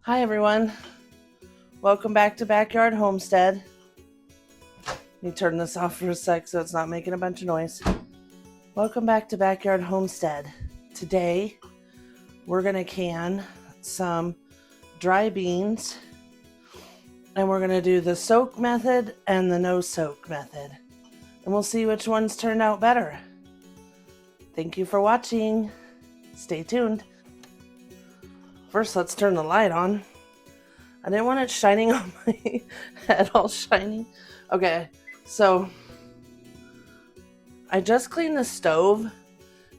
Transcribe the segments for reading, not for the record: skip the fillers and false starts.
Hi everyone, welcome back to Backyard Homestead. Let me turn this off for a sec so it's not making a bunch of noise. Welcome back to Backyard Homestead. Today we're going to can some dry beans and we're going to do the soak method and the no soak method. And we'll see which ones turned out better. Thank you for watching. Stay tuned. First, let's turn the light on. I didn't want it shining on my head all shiny. Okay, so I just cleaned the stove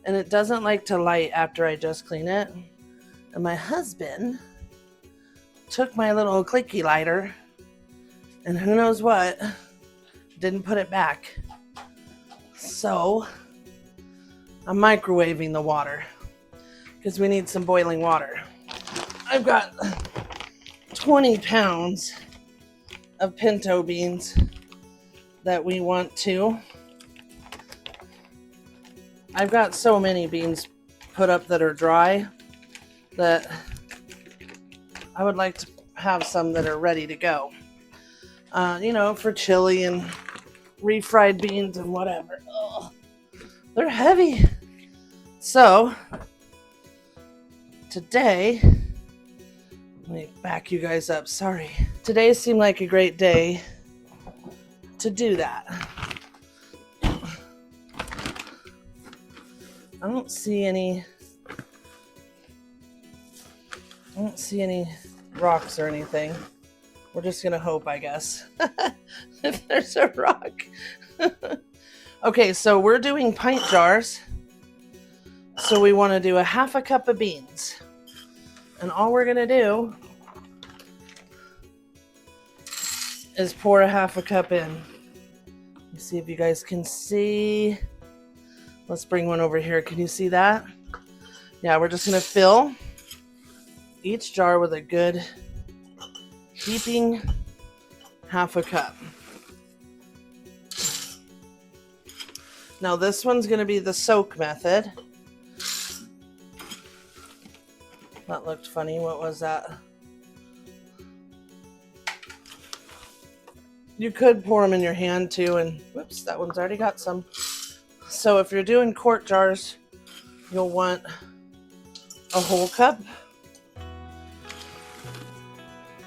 and it doesn't like to light after I just clean it. And my husband took my little clicky lighter and who knows what, didn't put it back. So I'm microwaving the water because we need some boiling water. I've got 20 pounds of pinto beans that we want to. I've got so many beans put up that are dry that I would like to have some that are ready to go. For chili and refried beans and whatever. Ugh, they're heavy. So today, let me back you guys up, sorry. Today seemed like a great day to do that. I don't see any rocks or anything. We're just gonna hope, I guess, if there's a rock. Okay, so we're doing pint jars. So we want to do a half a cup of beans. And all we're going to do is pour a half a cup in. Let me see if you guys can see. Let's bring one over here. Can you see that? Yeah, we're just going to fill each jar with a good heaping half a cup. Now this one's going to be the soak method. That looked funny. What was that? You could pour them in your hand too, and whoops, that one's already got some. So if you're doing quart jars, you'll want a whole cup.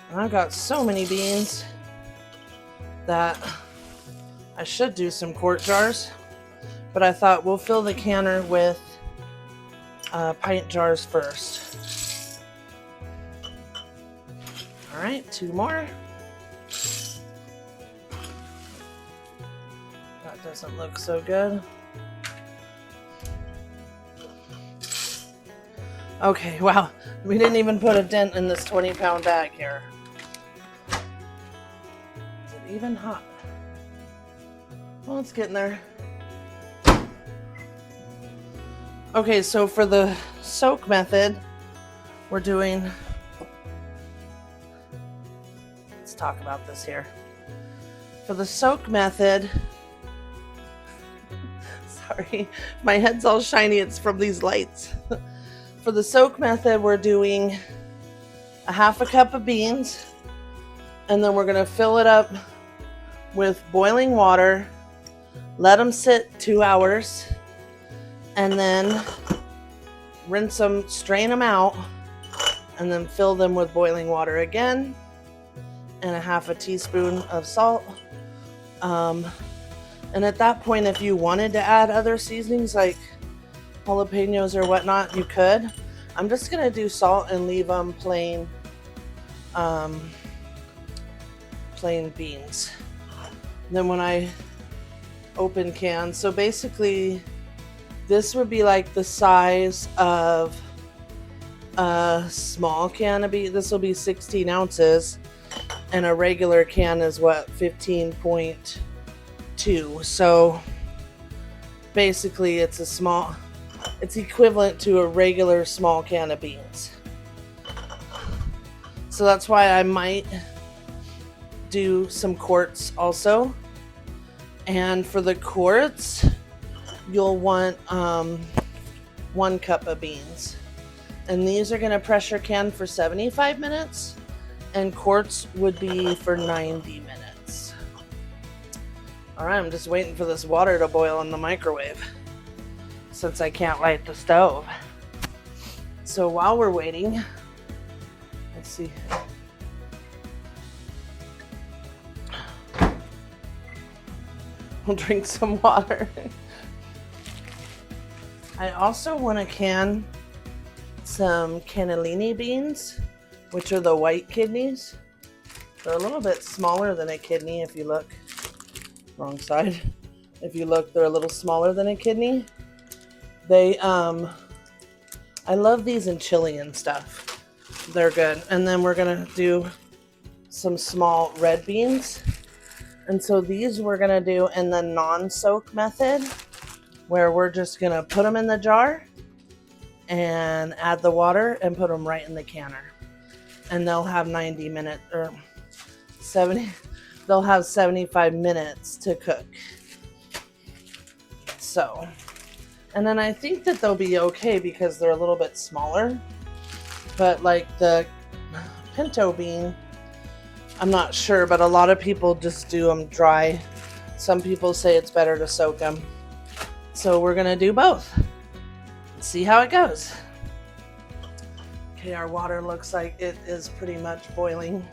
And I've got so many beans that I should do some quart jars, but I thought we'll fill the canner with pint jars first. All right, 2 more. That doesn't look so good. Okay, wow. We didn't even put a dent in this 20-pound bag here. Is it even hot? Well, it's getting there. Okay, so for the soak method, we're doing... talk about this here. For the soak method, sorry, my head's all shiny, it's from these lights. For the soak method, we're doing a half a cup of beans, and then we're going to fill it up with boiling water, let them sit 2 hours, and then rinse them, strain them out, and then fill them with boiling water again, and a half a teaspoon of salt. And at that point, if you wanted to add other seasonings like jalapenos or whatnot, you could. I'm just gonna do salt and leave them plain beans. And then when I open cans, so basically this would be like the size of a small can of beans. This will be 16 ounces. And a regular can is what, 15.2. So basically it's equivalent to a regular small can of beans. So that's why I might do some quarts also. And for the quarts, you'll want 1 cup of beans. And these are going to pressure can for 75 minutes, and quarts would be for 90 minutes. All right, I'm just waiting for this water to boil in the microwave since I can't light the stove. So while we're waiting, let's see. We'll drink some water. I also want to can some cannellini beans, which are the white kidneys. They're a little bit smaller than a kidney if you look. Wrong side. If you look, they're a little smaller than a kidney. They, I love these in chili and stuff. They're good. And then we're gonna do some small red beans. And so these we're gonna do in the non-soak method, where we're just gonna put them in the jar and add the water and put them right in the canner. And they'll have 90 minutes or 70, they'll have 75 minutes to cook. So, and then I think that they'll be okay because they're a little bit smaller. But like the pinto bean, I'm not sure, but a lot of people just do them dry. Some people say it's better to soak them. So we're gonna do both. See how it goes. Okay, our water looks like it is pretty much boiling.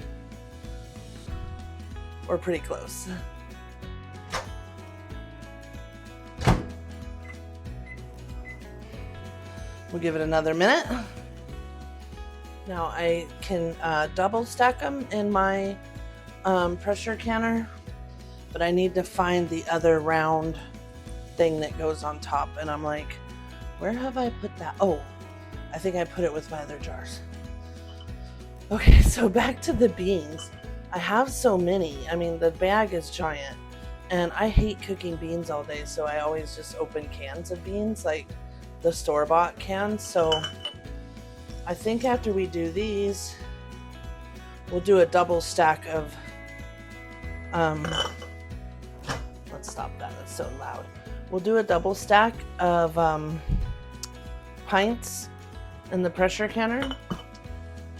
We're pretty close. We'll give it another minute. Now I can double stack them in my pressure canner, but I need to find the other round thing that goes on top. And I'm like, where have I put that? Oh, I think I put it with my other jars. Okay, so back to the beans. I have so many. I mean, the bag is giant, and I hate cooking beans all day, so I always just open cans of beans, like the store-bought cans. So I think after we do these, we'll do a double stack of, let's stop that, it's so loud. We'll do a double stack of pints in the pressure canner,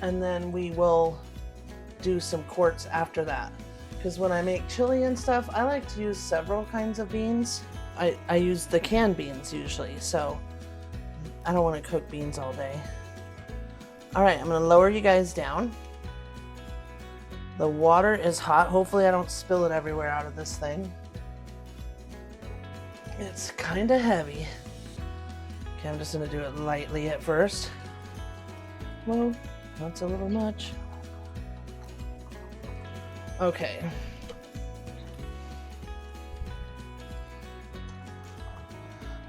and then we will do some quarts after that. Because when I make chili and stuff, I like to use several kinds of beans. I use the canned beans usually, so I don't want to cook beans all day. All right, I'm gonna lower you guys down. The water is hot. Hopefully I don't spill it everywhere out of this thing. It's kind of heavy. Okay, I'm just gonna do it lightly at first. Whoa, that's a little much. Okay.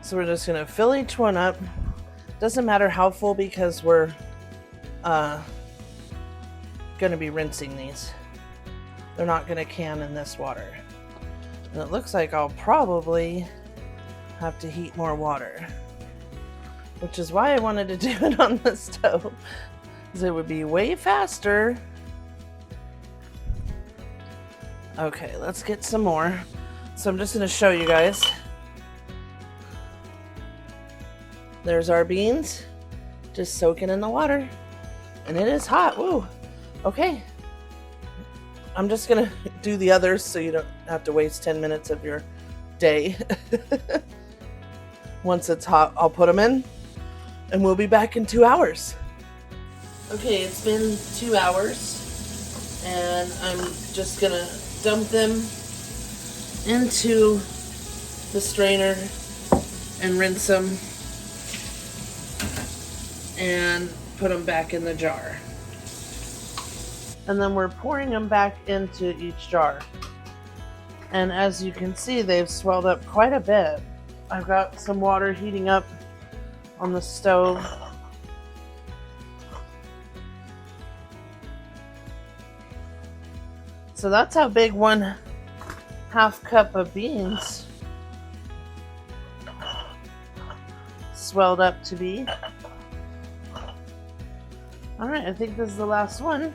So we're just gonna fill each one up. Doesn't matter how full because we're gonna be rinsing these. They're not gonna can in this water. And it looks like I'll probably have to heat more water, which is why I wanted to do it on the stove, because it would be way faster. Okay, let's get some more. So I'm just gonna show you guys. There's our beans, just soaking in the water. And it is hot, woo. Okay. I'm just gonna do the others so you don't have to waste 10 minutes of your day. Once it's hot, I'll put them in and we'll be back in 2 hours. Okay, it's been 2 hours and I'm just gonna dump them into the strainer and rinse them and put them back in the jar. And then we're pouring them back into each jar. And as you can see, they've swelled up quite a bit. I've got some water heating up on the stove. So that's how big 1/2 cup of beans swelled up to be. All right, I think this is the last one.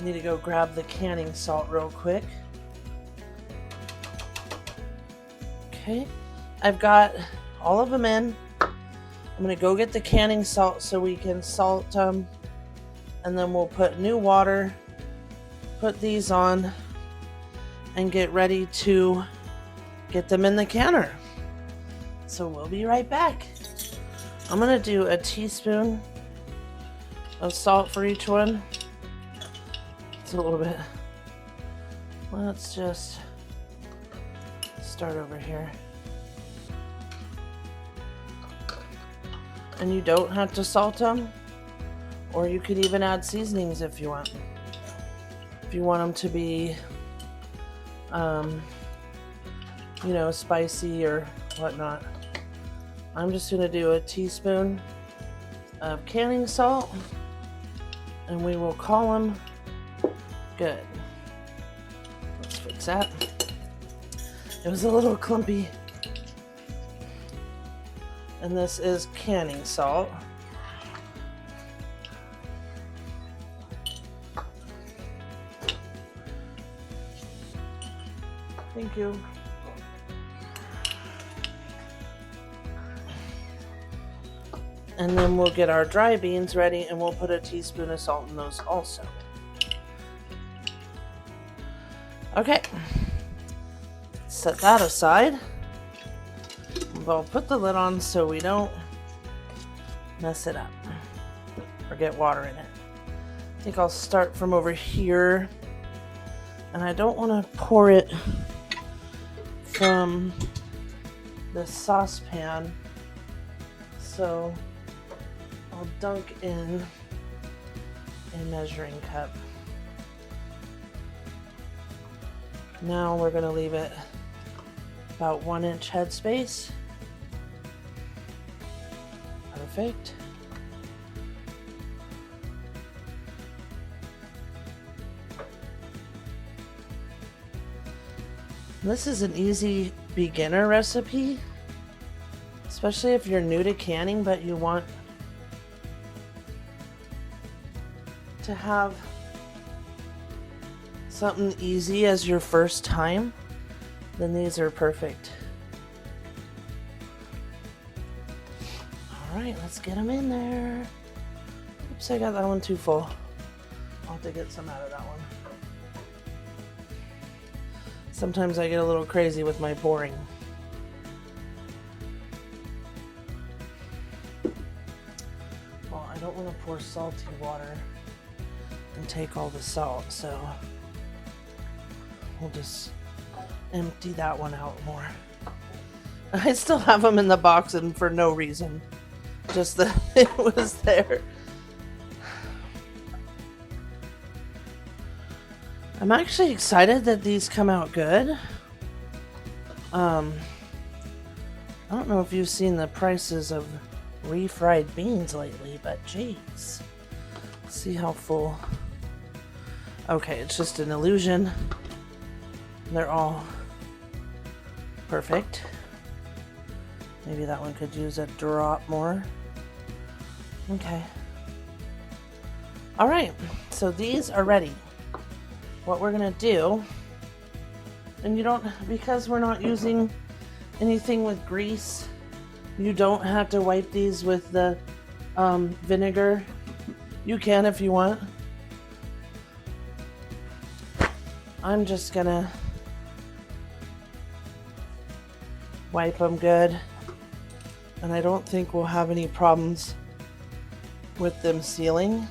I need to go grab the canning salt real quick. Okay, I've got all of them in. I'm gonna go get the canning salt so we can salt them, and then we'll put new water, put these on, and get ready to get them in the canner. So we'll be right back. I'm gonna do a teaspoon of salt for each one. It's a little bit. Let's just start over here. And you don't have to salt them, or you could even add seasonings if you want. If you want them to be, you know, spicy or whatnot. I'm just gonna do a teaspoon of canning salt, and we will call them good. Let's fix that. It was a little clumpy. And this is canning salt. Thank you. And then we'll get our dry beans ready, and we'll put a teaspoon of salt in those also. Okay, set that aside. We'll put the lid on so we don't mess it up or get water in it. I think I'll start from over here, and I don't want to pour it from the saucepan, so I'll dunk in a measuring cup. Now we're going to leave it about 1 inch headspace. Perfect. This is an easy beginner recipe, especially if you're new to canning but you want to have something easy as your first time. Then these are perfect. Alright, let's get them in there. Oops, I got that one too full. I'll have to get some out of that one. Sometimes I get a little crazy with my pouring. Well, I don't want to pour salty water and take all the salt, so we'll just empty that one out more. I still have them in the box, and for no reason. Just that it was there. I'm actually excited that these come out good. I don't know if you've seen the prices of refried beans lately, but geez. See how full. Okay, it's just an illusion. They're all perfect. Maybe that one could use a drop more. Okay. All right, so these are ready. What we're gonna do, and you don't, because we're not using anything with grease, you don't have to wipe these with the vinegar. You can if you want. I'm just gonna wipe them good, and I don't think we'll have any problems with them sealing.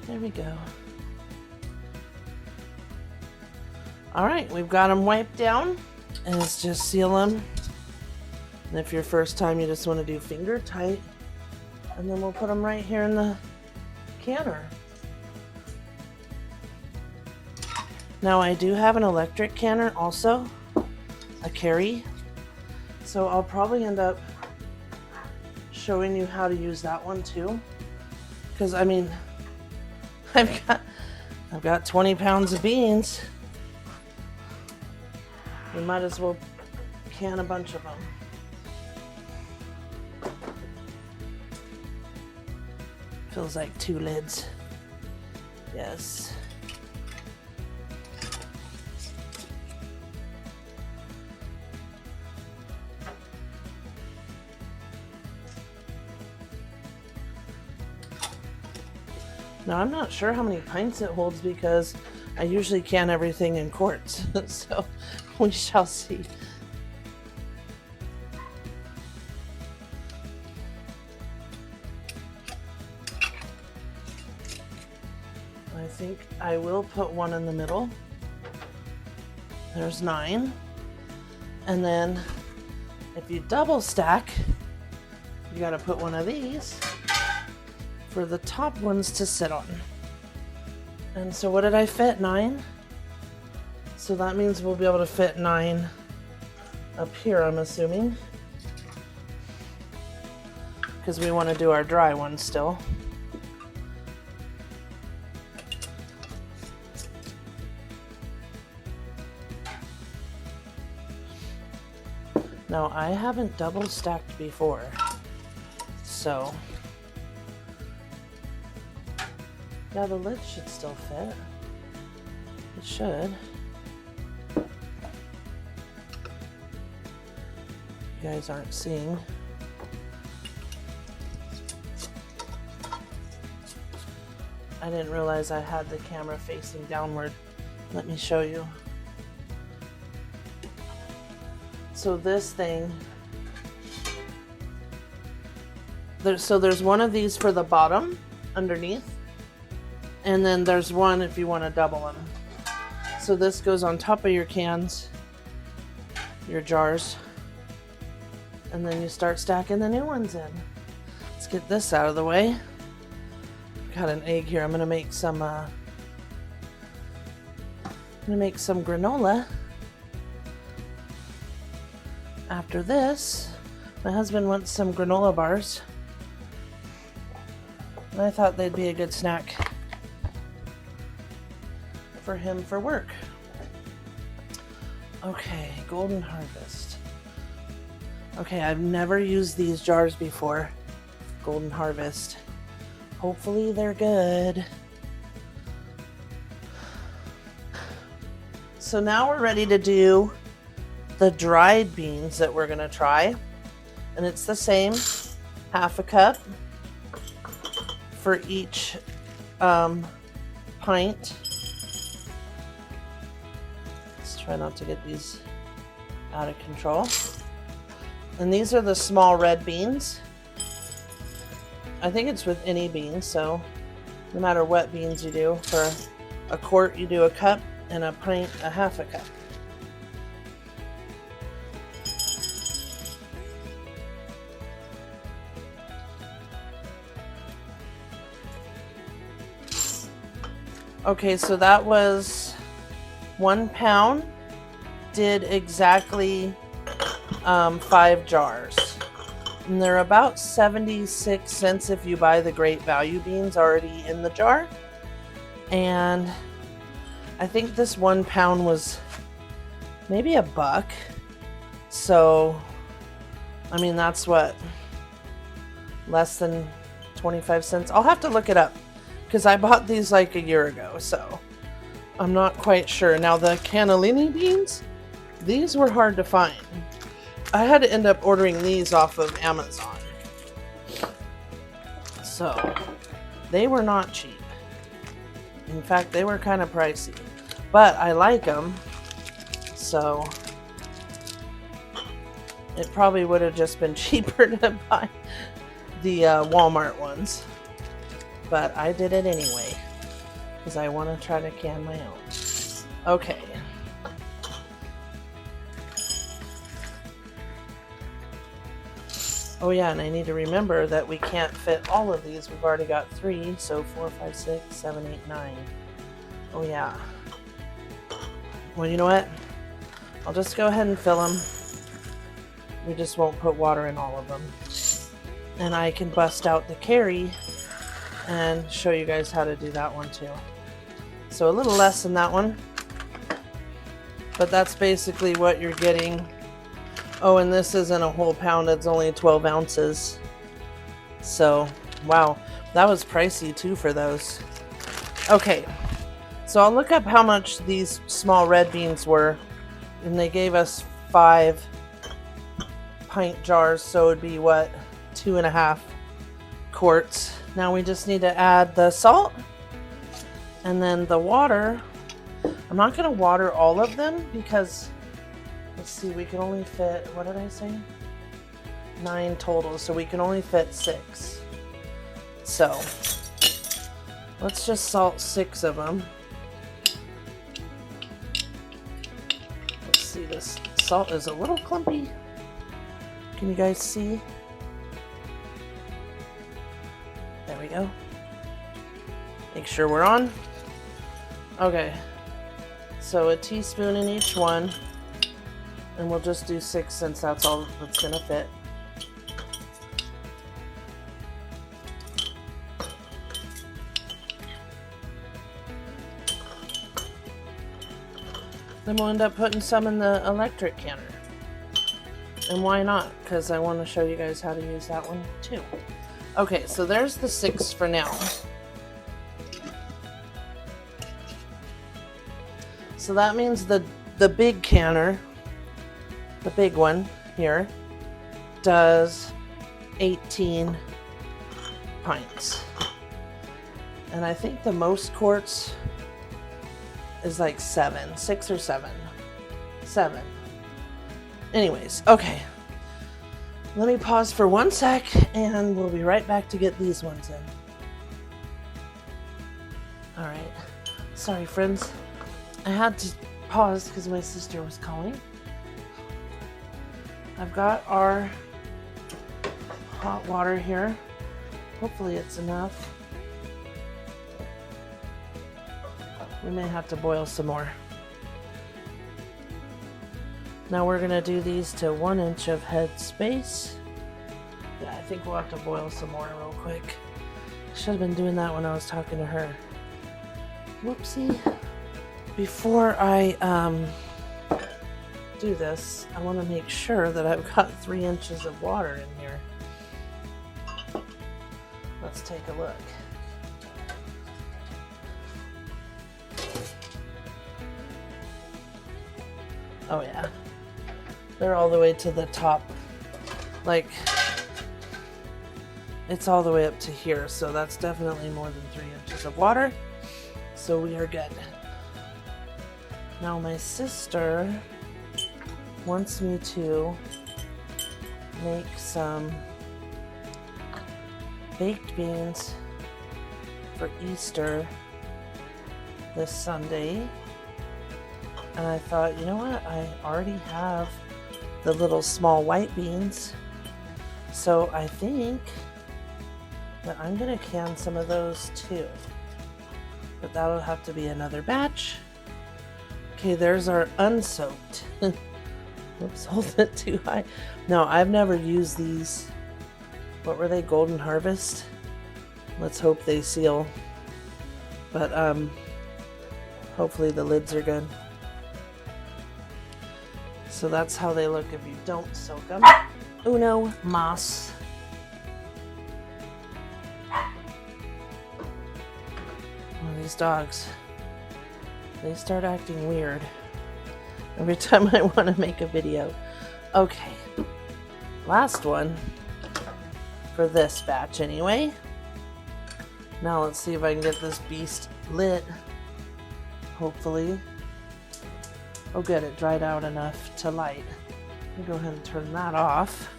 There we go. All right, we've got them wiped down, and let's just seal them. And if your first time, you just want to do finger tight, and then we'll put them right here in the canner. Now I do have an electric canner also, a carry, so I'll probably end up showing you how to use that one too, because I mean, I've got 20 pounds of beans. We might as well can a bunch of them. Feels like 2 lids. Yes. Now I'm not sure how many pints it holds because I usually can everything in quarts, so we shall see. I think I will put one in the middle. There's 9. And then if you double stack, you gotta put one of these for the top ones to sit on. And so what did I fit? 9? So that means we'll be able to fit 9 up here, I'm assuming. Because we want to do our dry one still. Now I haven't double stacked before, so yeah, the lid should still fit. It should. You guys aren't seeing. I didn't realize I had the camera facing downward. Let me show you. So this thing, there's one of these for the bottom underneath, and then there's one if you want to double them. So this goes on top of your cans, your jars, and then you start stacking the new ones in. Let's get this out of the way. Got an egg here. I'm gonna make some granola. After this, my husband wants some granola bars, and I thought they'd be a good snack for him for work. Okay, Golden Harvest. Okay, I've never used these jars before. Golden Harvest. Hopefully they're good. So now we're ready to do the dried beans that we're gonna try. And it's the same, half a cup for each pint. Let's try not to get these out of control. And these are the small red beans. I think it's with any beans, so no matter what beans you do, for a quart you do a cup, and a pint a half a cup. Okay, so that was 1 pound, did exactly 5 jars. And they're about 76 cents if you buy the Great Value beans already in the jar. And I think this 1 pound was maybe $1. So, I mean, that's what, less than 25 cents. I'll have to look it up because I bought these like a year ago, so I'm not quite sure. Now the Cannellini beans, these were hard to find. I had to end up ordering these off of Amazon. So they were not cheap. In fact, they were kind of pricey, but I like them. So it probably would have just been cheaper to buy the Walmart ones. But I did it anyway because I want to try to can my own. Okay. Oh yeah, and I need to remember that we can't fit all of these. We've already got 3, so 4, 5, 6, 7, 8, 9. Oh yeah. Well, you know what? I'll just go ahead and fill them. We just won't put water in all of them. And I can bust out the carry and show you guys how to do that one too. So a little less than that one. But that's basically what you're getting. Oh, and this isn't a whole pound, it's only 12 ounces. So, wow, that was pricey too for those. Okay, so I'll look up how much these small red beans were, and they gave us 5 pint jars, so it would be what, 2.5 quarts. Now we just need to add the salt and then the water. I'm not going to water all of them because, let's see, we can only fit, what did I say? 9 total, so we can only fit 6. So let's just salt 6 of them. Let's see, this salt is a little clumpy. Can you guys see? There we go. Make sure we're on. Okay. So a teaspoon in each one. And we'll just do 6 since that's all that's gonna fit. Then we'll end up putting some in the electric canner. And why not? Because I want to show you guys how to use that one too. Okay, so there's the 6 for now. So that means the big canner, the big one here, does 18 pints. And I think the most quarts is like 6 or 7. Anyways, okay. Let me pause for 1 sec and we'll be right back to get these ones in. Alright. Sorry, friends. I had to pause because my sister was calling. I've got our hot water here. Hopefully it's enough. We may have to boil some more. Now we're going to do these to 1 inch of head space. Yeah, I think we'll have to boil some more real quick. Should have been doing that when I was talking to her. Whoopsie. Before I do this, I want to make sure that I've got 3 inches of water in here. Let's take a look. Oh yeah, they're all the way to the top, like it's all the way up to here, so that's definitely more than 3 inches of water, so we are good. Now my sister wants me to make some baked beans for Easter this Sunday. And I thought, you know what? I already have the little small white beans. So I think that I'm going to can some of those too. But that'll have to be another batch. Okay, there's our unsoaked. Whoops, hold it too high. No, I've never used these. What were they? Golden Harvest? Let's hope they seal. But hopefully the lids are good. So that's how they look if you don't soak them. Uno mas. Oh, these dogs, they start acting weird every time I want to make a video. Okay, last one for this batch anyway. Now let's see if I can get this beast lit. Hopefully. Oh good, it dried out enough to light. Let me go ahead and turn that off.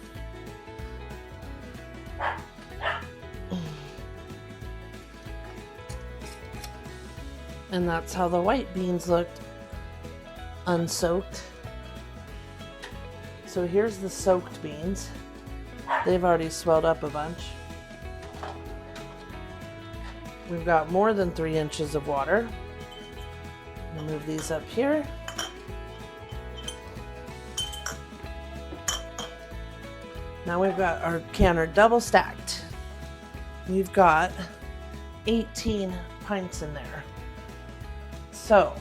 And that's how the white beans looked unsoaked. So here's the soaked beans. They've already swelled up a bunch. We've got more than 3 inches of water. I'm gonna move these up here. Now we've got our canner double stacked. We've got 18 pints in there. So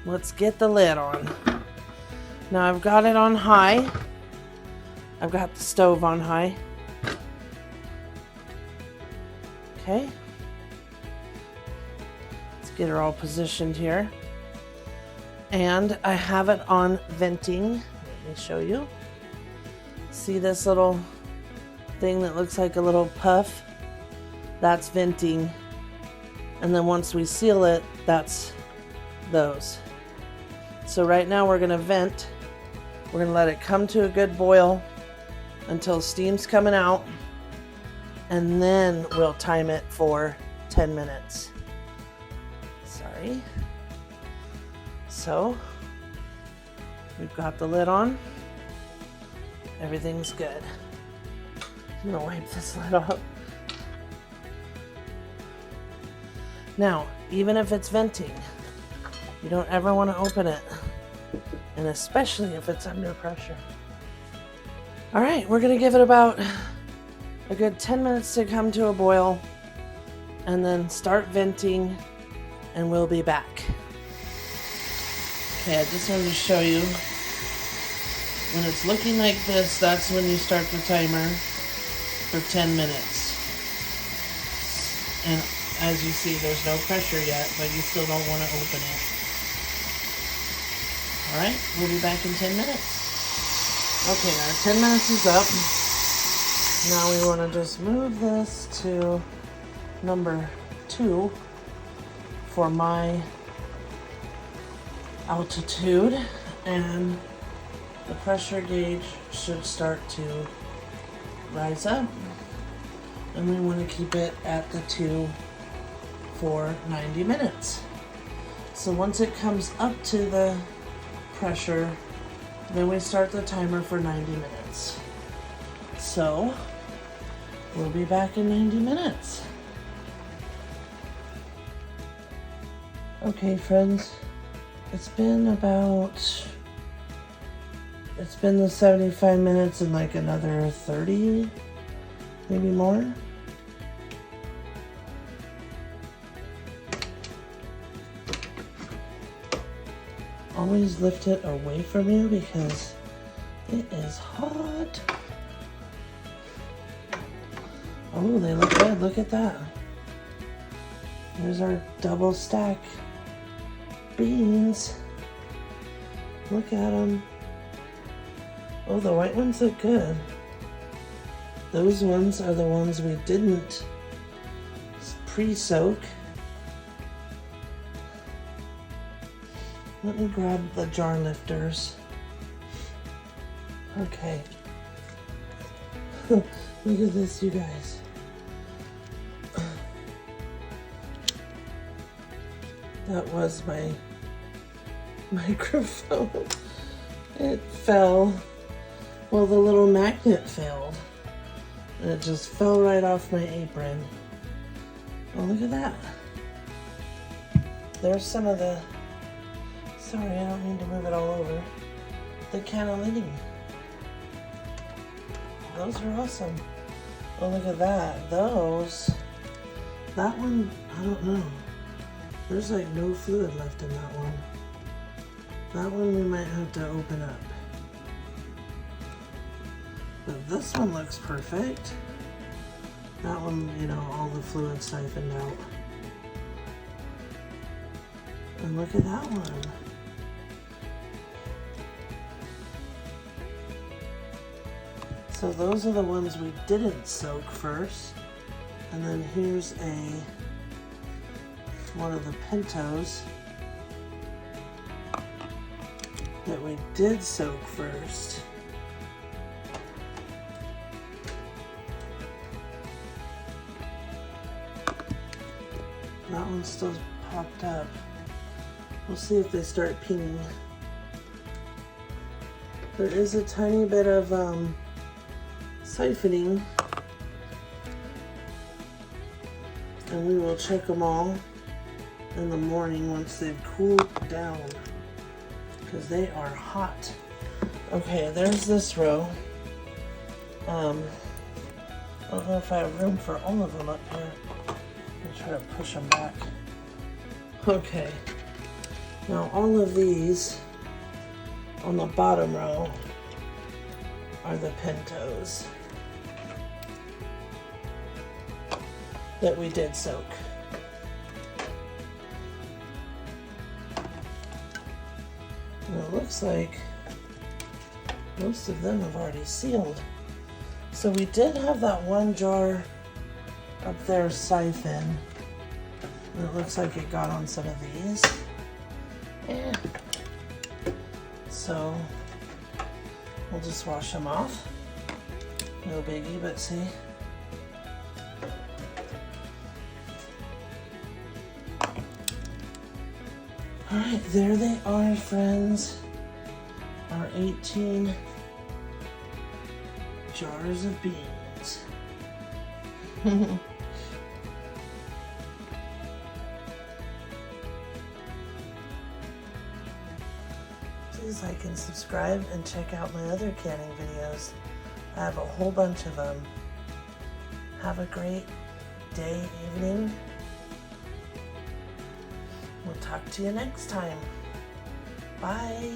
let's get the lid on. Now I've got it on high. I've got the stove on high. Okay. Get her all positioned here. And I have it on venting. Let me show you. See this little thing that looks like a little puff? That's venting. And then once we seal it, that's those. So right now we're gonna vent. We're gonna let it come to a good boil until steam's coming out. And then we'll time it for 10 minutes. Sorry. So, we've got the lid on. Everything's good. I'm gonna wipe this lid off. Now, even if it's venting, you don't ever want to open it. And especially if it's under pressure. All right, we're gonna give it about a good 10 minutes to come to a boil and then start venting, and we'll be back. Okay, I just wanted to show you. When it's looking like this, that's when you start the timer for 10 minutes. And as you see, there's no pressure yet, but you still don't want to open it. All right, we'll be back in 10 minutes. Okay, our 10 minutes is up. Now we want to just move this to number 2 for my altitude, and the pressure gauge should start to rise up, and we want to keep it at the 2 for 90 minutes. So once it comes up to the pressure, then we start the timer for 90 minutes. So we'll be back in 90 minutes. Okay, friends, it's been the 75 minutes and like another 30, maybe more. Always lift it away from you because it is hot. Oh, they look good. Look at that. There's our double stack beans. Look at them. Oh, the white ones look good. Those ones are the ones we didn't pre-soak. Let me grab the jar lifters. Okay. Look at this, you guys. That was my microphone. It fell. Well, the little magnet failed. And it just fell right off my apron. Oh, look at that. There's some of the... Sorry, I don't mean to move it all over. The Cannellini. Those are awesome. Oh, look at that. Those. That one, I don't know. There's like no fluid left in that one. That one we might have to open up. But this one looks perfect. That one, you know, all the fluid siphoned out. And look at that one. So those are the ones we didn't soak first. And then here's one of the Pintos that we did soak first. That one's still popped up. We'll see if they start pinging. There is a tiny bit of siphoning, and we will check them all in the morning once they've cooled down, because they are hot. Okay, there's this row. I don't know if I have room for all of them up here. I'll try to push them back. Okay, now all of these on the bottom row are the Pintos that we did soak. And it looks like most of them have already sealed. So we did have that one jar up there siphon. And it looks like it got on some of these. Yeah. So we'll just wash them off. No biggie, but see. Alright, there they are, friends. Our 18 jars of beans. Please like and subscribe and check out my other canning videos. I have a whole bunch of them. Have a great day, evening. We'll talk to you next time. Bye.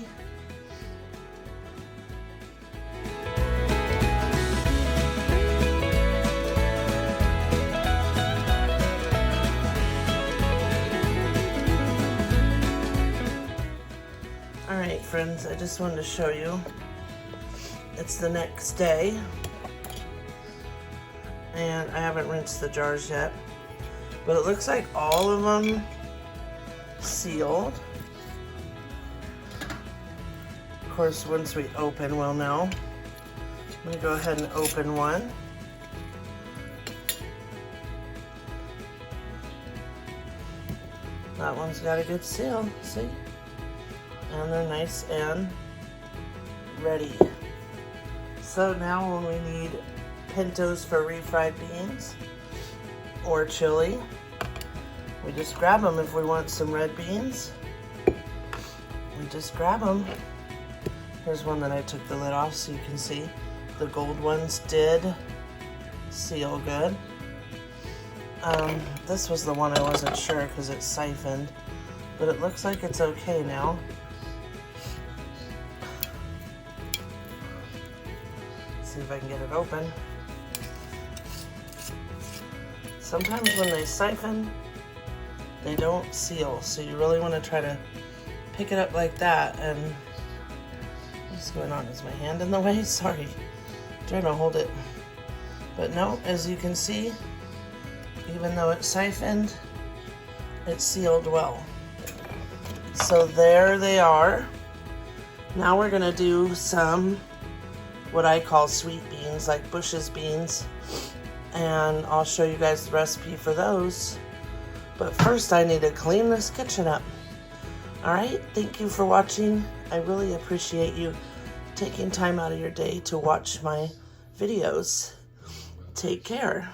Alright friends, I just wanted to show you. It's the next day. And I haven't rinsed the jars yet. But it looks like all of them sealed. Of course, once we open, we'll know. I'm going to go ahead and open one. That one's got a good seal, see? And they're nice and ready. So now when we need Pintos for refried beans or chili, we just grab them. If we want some red beans, we just grab them. Here's one that I took the lid off so you can see. The gold ones did seal good. This was the one I wasn't sure because it's siphoned, but it looks like it's okay now. See if I can get it open. Sometimes when they siphon, they don't seal, so you really want to try to pick it up like that. And what's going on? Is my hand in the way? Sorry, I'm trying to hold it. But no, as you can see, even though it's siphoned, it's sealed well. So there they are. Now we're gonna do some what I call sweet beans, like Bush's beans, and I'll show you guys the recipe for those. But first I need to clean this kitchen up. Alright, thank you for watching. I really appreciate you taking time out of your day to watch my videos. Take care.